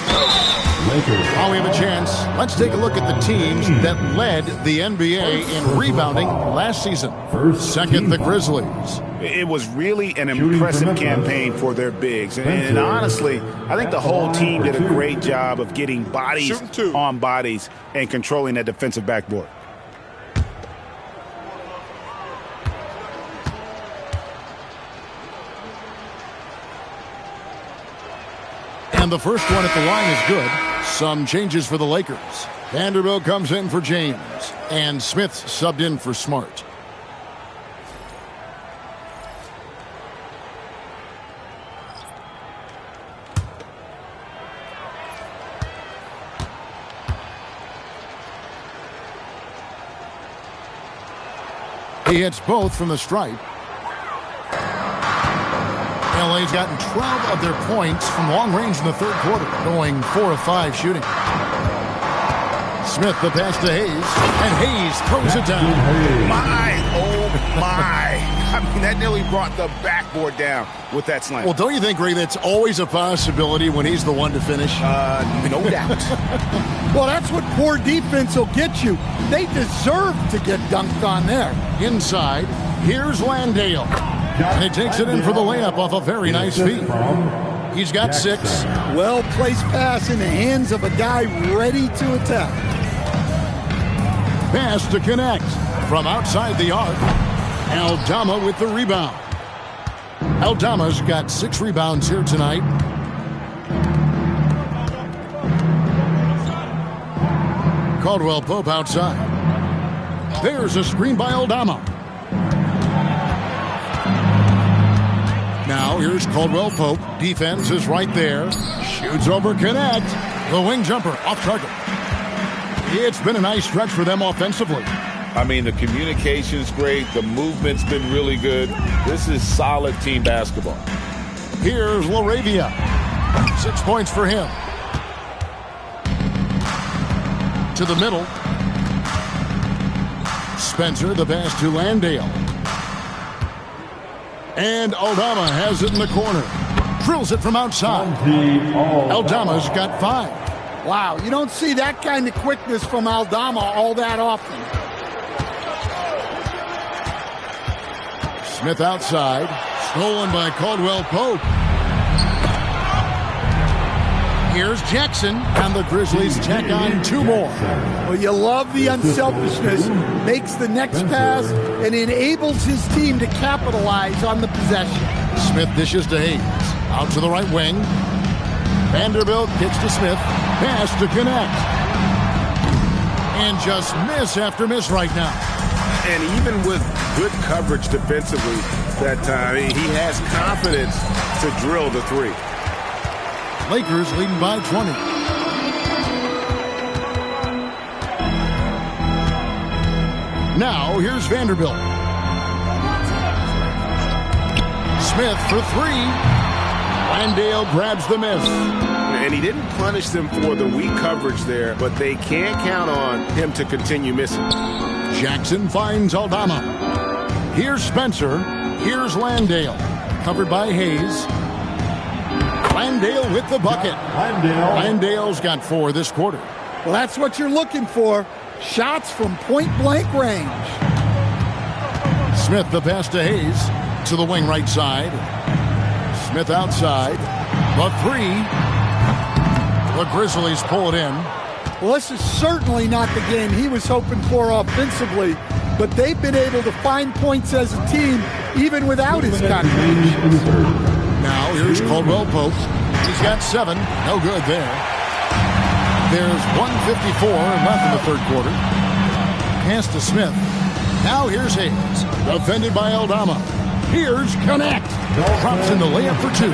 While we have a chance, let's take a look at the teams that led the NBA in rebounding last season. Second, the Grizzlies.
It was really an impressive campaign for their bigs. And honestly, I think the whole team did a great job of getting bodies on bodies and controlling that defensive backboard.
And the first one at the line is good. Some changes for the Lakers. Vanderbilt comes in for James. And Smith subbed in for Smart. He hits both from the stripe. LA's gotten 12 of their points from long range in the third quarter, going 4 of 5 shooting. Smith the pass to Hayes, and Hayes throws it down.
Oh my. I mean, that nearly brought the backboard down with that slam.
Well, don't you think, Ray, that's always a possibility when he's the one to finish?
No doubt.
Well, that's what poor defense will get you. They deserve to get dunked on there.
Inside, here's Landale. And he takes it in for the layup off a very nice feed. He's got 6.
Well-placed pass in the hands of a guy ready to attack.
Pass to connect from outside the arc. Aldama with the rebound. Aldama's got 6 rebounds here tonight. Caldwell Pope outside. There's a screen by Aldama. Now here's Caldwell Pope. Defense is right there. Shoots over Kunad. The wing jumper off target. It's been a nice stretch for them offensively.
I mean, the communication's great. The movement's been really good. This is solid team basketball.
Here's Laravia. 6 points for him. To the middle. Spencer, the pass to Landale. And Aldama has it in the corner. Drills it from outside. Aldama's got 5.
Wow, you don't see that kind of quickness from Aldama all that often.
Smith outside. Stolen by Caldwell Pope. Here's Jackson, and the Grizzlies tack on 2 more.
Well, you love the unselfishness. Makes the next pass and enables his team to capitalize on the possession.
Smith dishes to Hayes. Out to the right wing. Vanderbilt kicks to Smith. Pass to connect. And just miss after miss right now.
And even with good coverage defensively that time, he has confidence to drill the 3.
Lakers leading by 20. Now, here's Vanderbilt. Smith for 3. Landale grabs the miss.
And he didn't punish them for the weak coverage there, but they can't count on him to continue missing.
Jackson finds Aldama. Here's Spencer. Here's Landale. Covered by Hayes. Landale with the bucket. Landale's got 4 this quarter.
Well, that's what you're looking for. Shots from point-blank range.
Smith the pass to Hayes. To the wing right side. Smith outside. The 3. The Grizzlies pull it in.
Well, this is certainly not the game he was hoping for offensively, but they've been able to find points as a team even without his contributions.
Now here's Caldwell Pope. He's got 7. No good there. There's 1:54 left in the third quarter. Pass to Smith. Now here's Hayes. Defended by Aldama. Here's Connect. Drops in the layup for 2.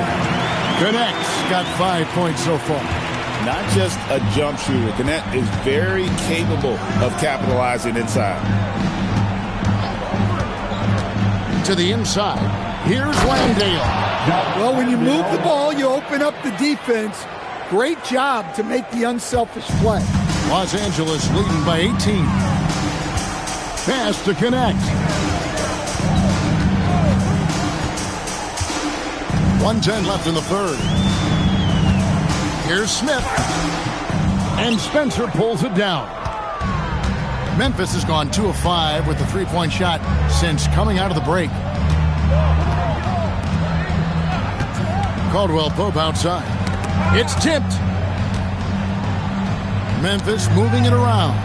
Connect's got 5 points so far.
Not just a jump shooter. Connect is very capable of capitalizing inside.
To the inside. Here's Landale.
Well, when you move the ball, you open up the defense. Great job to make the unselfish play.
Los Angeles leading by 18. Pass to Connect. 1:10 left in the third. Here's Smith. And Spencer pulls it down. Memphis has gone 2 of 5 with the three-point shot since coming out of the break. Caldwell Pope outside. It's tipped. Memphis moving it around.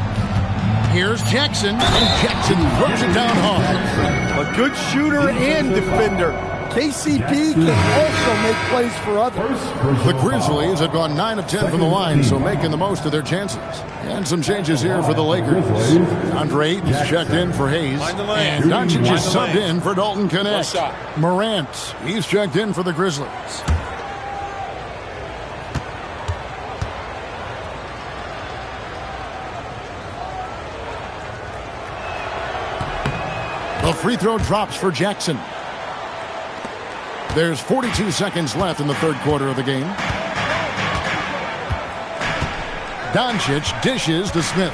Here's Jackson, and Jackson throws it down hard.
A good shooter and defender. KCP can also make plays for others.
The Grizzlies have gone 9 of 10 from the line, so making the most of their chances. And some changes here for the Lakers. Andre Ayton's checked in for Hayes, and Doncic is subbed in for Dalton Connect. Morant, he's checked in for the Grizzlies. The free throw drops for Jackson. There's 42 seconds left in the third quarter of the game. Doncic dishes to Smith.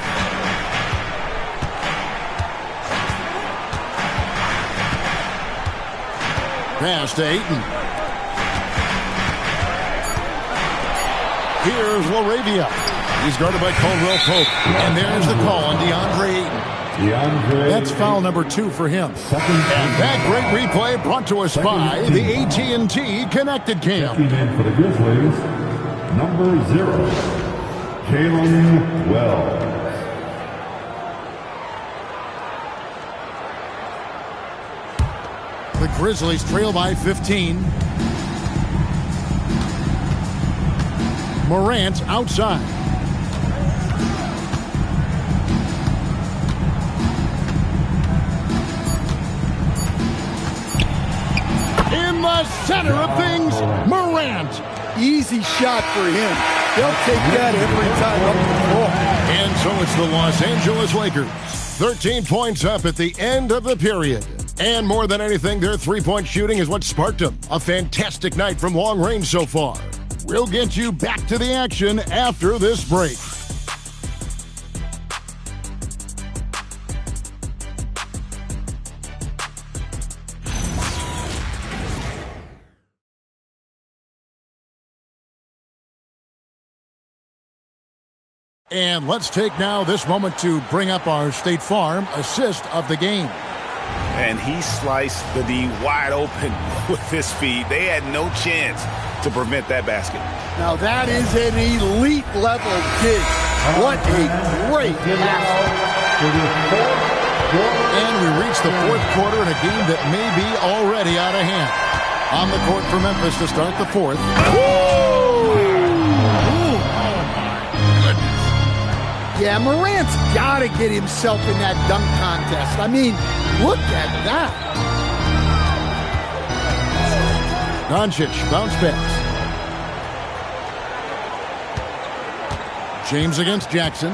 Pass to Ayton. Here's LaRavia. He's guarded by Caldwell Pope. And there's the call on DeAndre Ayton. That's foul number 2 for him. And that great replay brought to us by the AT&T Connected Cam.
Checking in for the Grizzlies, number 0, Jalen Wells.
The Grizzlies trail by 15. Morant outside. In the center of things, Morant.
Easy shot for him. They'll take that every time up the floor.
And so it's the Los Angeles Lakers. 13 points up at the end of the period. And more than anything, their three-point shooting is what sparked them. A fantastic night from long range so far. We'll get you back to the action after this break. And let's take now this moment to bring up our State Farm assist of the game.
And he sliced the D wide open with his feet. They had no chance to prevent that basket.
Now that is an elite level dig. What a great basket.
And we reach the fourth quarter in a game that may be already out of hand. On the court for Memphis to start the fourth.
Yeah, Morant's got to get himself in that dunk contest. I mean, look at that.
Doncic, bounce pass. James against Jackson.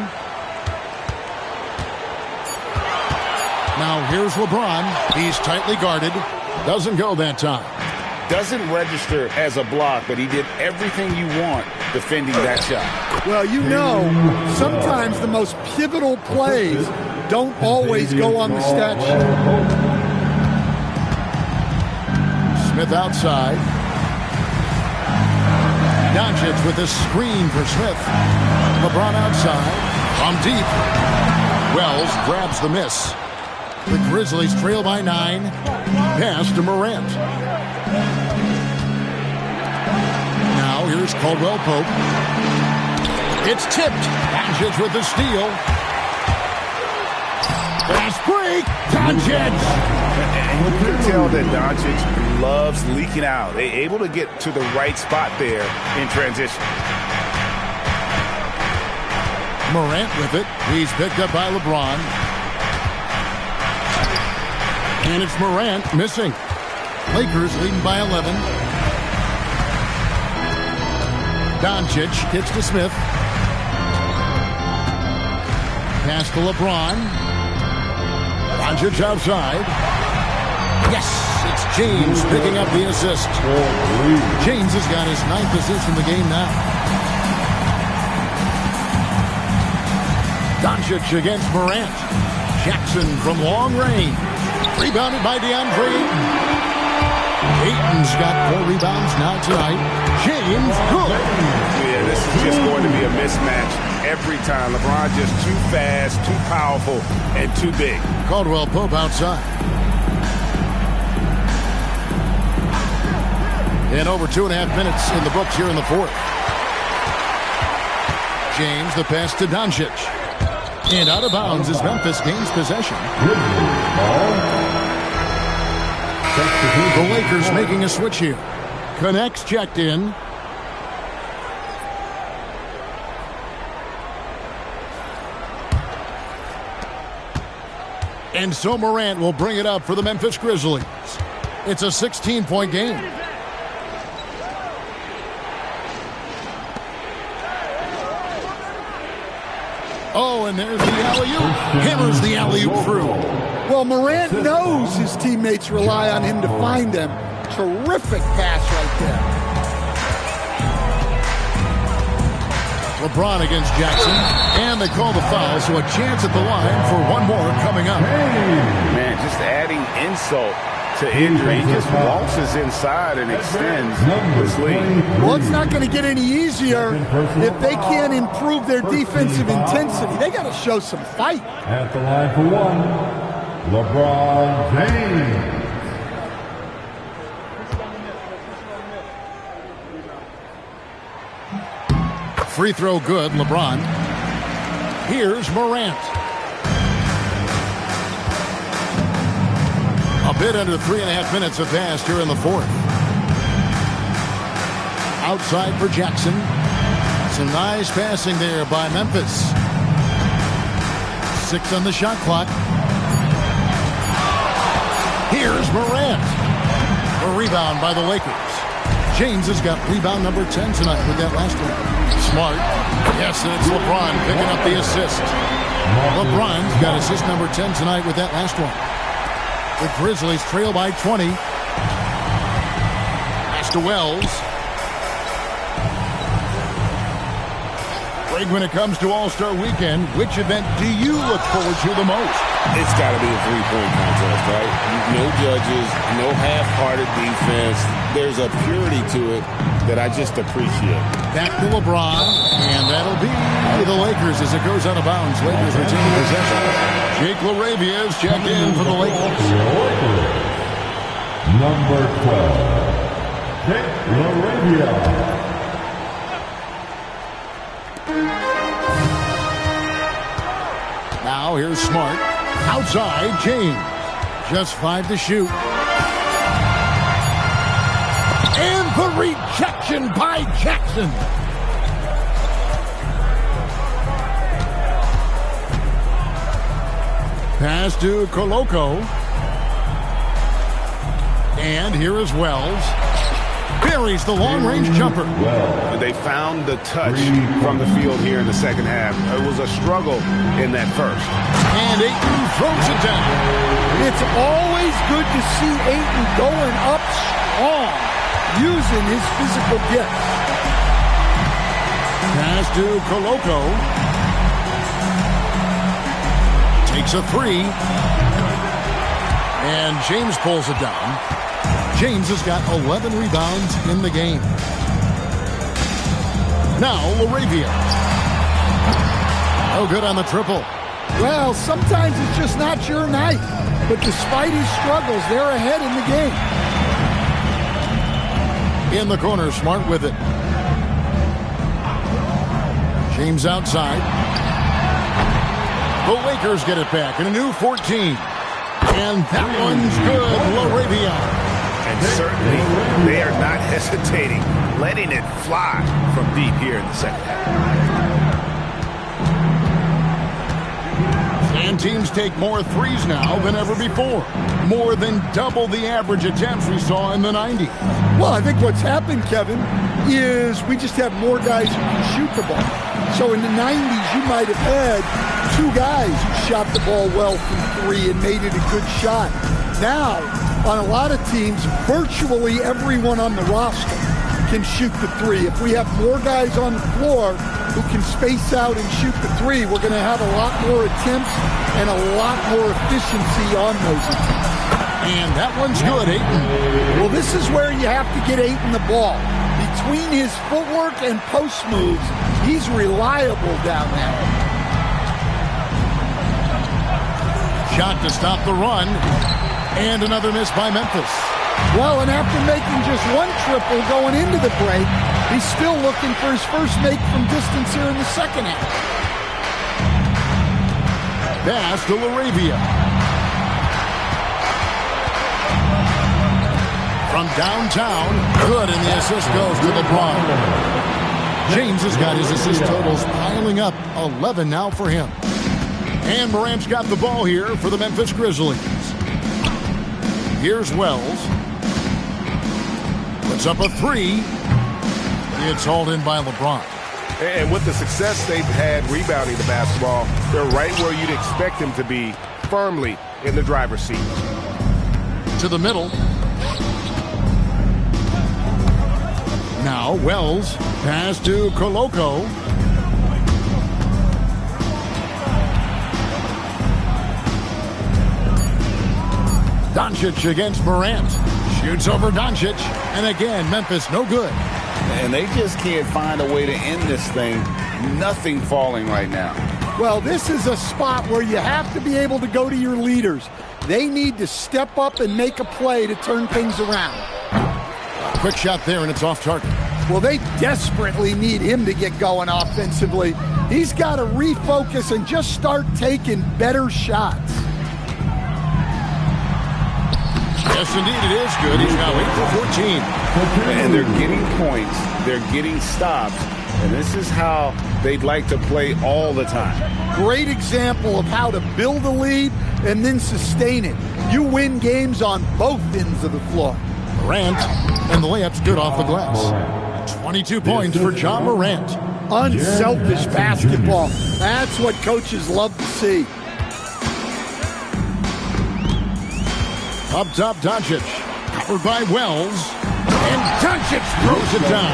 Now here's LeBron. He's tightly guarded. Doesn't go that time.
Doesn't register as a block, but he did everything you want defending that shot.
Well, you know, sometimes the most pivotal plays don't always go on the stat sheet.
Smith outside. Doncic with a screen for Smith. LeBron outside. From deep. Wells grabs the miss. The Grizzlies trail by 9. Pass to Morant. Now here's Caldwell Pope. It's tipped. Doncic with the steal. Fast break. Doncic.
And you can tell that Doncic loves leaking out. They're able to get to the right spot there in transition.
Morant with it. He's picked up by LeBron. And it's Morant missing. Lakers leading by 11. Doncic kicks to Smith. Pass to LeBron. Doncic outside. Yes, it's James picking up the assist. James has got his 9th assist in the game now. Doncic against Morant. Jackson from long range. Rebounded by DeAndre Ayton. Ayton's got 4 rebounds now tonight. James, good.
Yeah, this is just going to be a mismatch every time. LeBron just too fast, too powerful, and too big.
Caldwell Pope outside. And over 2.5 minutes in the books here in the fourth. James, the pass to Doncic. And out of bounds as Memphis gains possession. The Lakers making a switch here. Connects checked in. And so Morant will bring it up for the Memphis Grizzlies. It's a 16-point game. Oh, and there's the alley-oop. Hammers the alley-oop through.
Well, Morant knows his teammates rely on him to find them. Terrific pass right there.
LeBron against Jackson. And they call the foul, so a chance at the line for one more coming up.
Man, just adding insult to injury. He just waltzes inside and extends this lead.
Well, it's not going to get any easier if they can't improve their defensive intensity. They got to show some fight.
At the line for one, LeBron James.
Free throw good, LeBron. Here's Morant. A bit under 3.5 minutes have passed here in the fourth. Outside for Jackson. Some nice passing there by Memphis. 6 on the shot clock. Here's Morant. A rebound by the Lakers. James has got rebound number 10 tonight with that last one. Smart. Yes, and it's LeBron picking up the assist. LeBron's got assist number 10 tonight with that last one. The Grizzlies trail by 20. Pass to Wells. Greg, when it comes to All-Star Weekend, which event do you look forward to the most?
It's got to be a three-point contest, right? No judges, no half-hearted defense. There's a purity to it that I just appreciate.
Back to LeBron, and that'll be the Lakers as it goes out of bounds. Lakers retain possession. Jake LaRavia is checked in for the Lakers.
Number 12, Jake LaRavia.
Now here's Smart. Outside, James. Just 5 to shoot. And the rejection by Jackson. Pass to Coloco. And here is Wells. Buries the long-range jumper.
They found the touch from the field here in the second half. It was a struggle in that first.
And Ayton throws it down.
It's always good to see Ayton going up strong, using his physical gifts.
Pass to Coloco. Takes a 3. And James pulls it down. James has got 11 rebounds in the game. Now LaRavia. No good on the triple.
Well, sometimes it's just not your night. But despite his struggles, they're ahead in the game.
In the corner, Smart with it. James outside. The Lakers get it back in a new 14. And that one's good, LaRavia.
And certainly, they are not hesitating, letting it fly from deep here in the second half.
teams take more threes now than ever before. More than double the average attempts we saw in the 90s.
Well, I think what's happened, Kevin, is we just have more guys who can shoot the ball. So in the 90s, you might have had 2 guys who shot the ball well from 3 and made it a good shot. Now, on a lot of teams, virtually everyone on the roster can shoot the 3. If we have more guys on the floor who can space out and shoot the 3, we're going to have a lot more attempts and a lot more efficiency on those attempts.
And that one's good, Ayton.
Well, this is where you have to get Ayton the ball. Between his footwork and post moves, he's reliable down there.
Shot to stop the run. And another miss by Memphis.
Well, and after making just 1 triple going into the break, he's still looking for his first make from distance here in the second half.
Pass to LaRavia. From downtown, good, and the assist goes to LeBron. James has got his assist totals piling up, 11 now for him. And Morant's got the ball here for the Memphis Grizzlies. Here's Wells. Puts up a 3. It's hauled in by LeBron.
And with the success they've had rebounding the basketball, they're right where you'd expect them to be, firmly in the driver's seat.
To the middle. Now Wells. Pass to Koloko. Doncic against Morant. Shoots over Doncic. And again, Memphis no good.
And they just can't find a way to end this thing. Nothing falling right now.
Well, this is a spot where you have to be able to go to your leaders. They need to step up and make a play to turn things around.
Quick shot there, and it's off target.
Well, they desperately need him to get going offensively. He's got to refocus and just start taking better shots.
Yes, indeed, it is good. He's now 8 for 14.
And they're getting points. They're getting stops. And this is how they'd like to play all the time.
Great example of how to build a lead and then sustain it. You win games on both ends of the floor.
Morant, and the layup's good off the glass. 22 points for John Morant.
Unselfish basketball. That's what coaches love to see.
Up top, Doncic. Covered by Wells. And Doncic throws it down.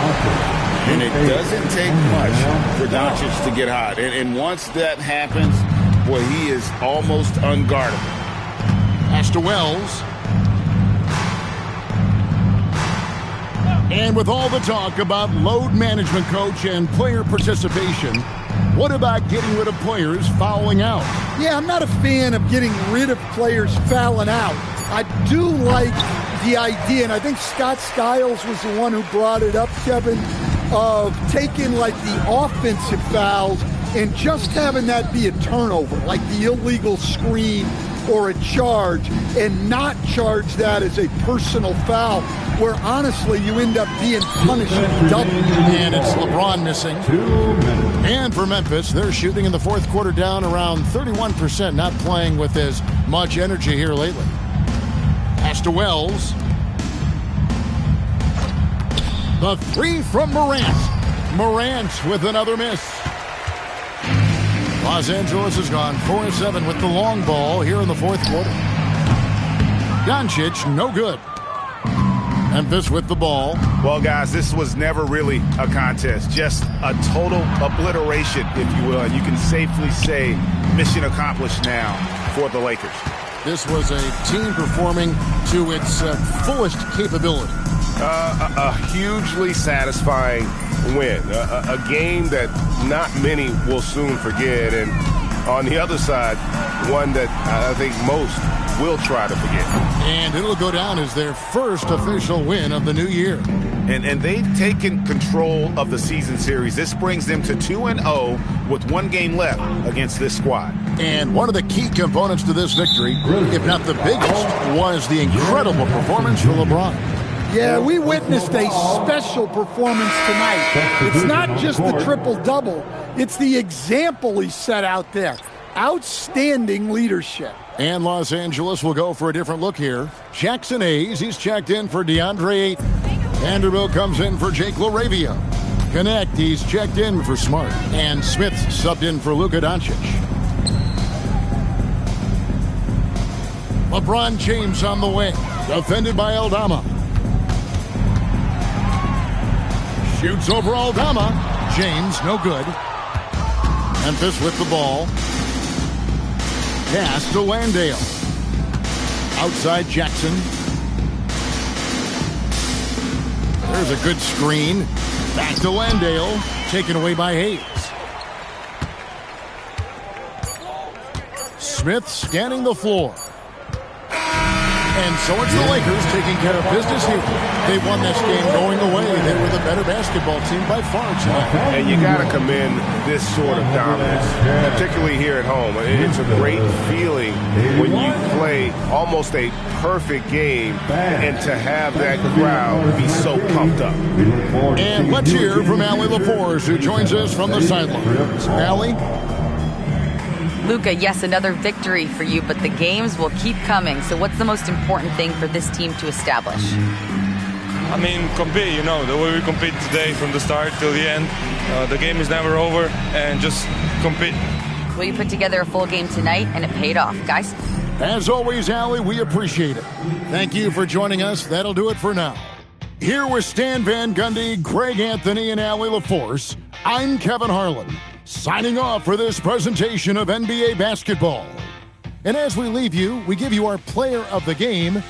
And it doesn't take much for Doncic to get hot. And once that happens, boy, he is almost unguardable.
Pass to Wells. And with all the talk about load management, coach, and player participation, what about getting rid of players fouling out?
Yeah, I'm not a fan of getting rid of players fouling out. I do like the idea, and I think Scott Skiles was the one who brought it up, Kevin, of taking like the offensive fouls and just having that be a turnover, like the illegal screen or a charge, and not charge that as a personal foul, where honestly you end up being punished double.
And it's LeBron missing. And for Memphis, they're shooting in the fourth quarter down around 31%, not playing with as much energy here lately. Pass to Wells. The 3 from Morant. Morant with another miss. Los Angeles has gone 4-7 with the long ball here in the fourth quarter. Doncic, no good. Memphis with the ball.
Well, guys, this was never really a contest. Just a total obliteration, if you will. And you can safely say mission accomplished now for the Lakers.
This was a team performing to its fullest capability.
A hugely satisfying win. A game that not many will soon forget. And on the other side, one that I think most will try to forget.
And it'll go down as their first official win of the new year.
And they've taken control of the season series. This brings them to 2-0 with 1 game left against this squad.
And one of the key components to this victory, if not the biggest, was the incredible performance for LeBron.
Yeah, we witnessed a special performance tonight. It's not just the triple-double. It's the example he set out there. Outstanding leadership.
And Los Angeles will go for a different look here. Jackson Hayes, he's checked in for DeAndre Ayton. Vanderbilt comes in for Jake LaRavia. Connect, he's checked in for Smart. And Smith subbed in for Luka Doncic. LeBron James on the wing. Defended by Aldama. Shoots over Aldama. James, no good. Memphis with the ball. Pass to Landale. Outside Jackson. There's a good screen. Back to Landale. Taken away by Hayes. Smith scanning the floor. And so it's the Lakers taking care of business here. They won this game going away. They were the better basketball team by far tonight.
And you got to commend this sort of dominance, particularly here at home. It's a great feeling when you play almost a perfect game and to have that crowd be so pumped up.
And let's hear from Allie LaForce, who joins us from the sidelines. Allie?
Luka, yes, another victory for you, but the games will keep coming. So what's the most important thing for this team to establish?
I mean, compete, the way we compete today from the start till the end. The game is never over, and just compete.
Well, you put together a full game tonight, and it paid off. Guys?
As always, Allie, we appreciate it. Thank you for joining us. That'll do it for now. Here with Stan Van Gundy, Greg Anthony, and Allie LaForce, I'm Kevin Harlan. Signing off for this presentation of NBA basketball. And as we leave you, we give you our player of the game,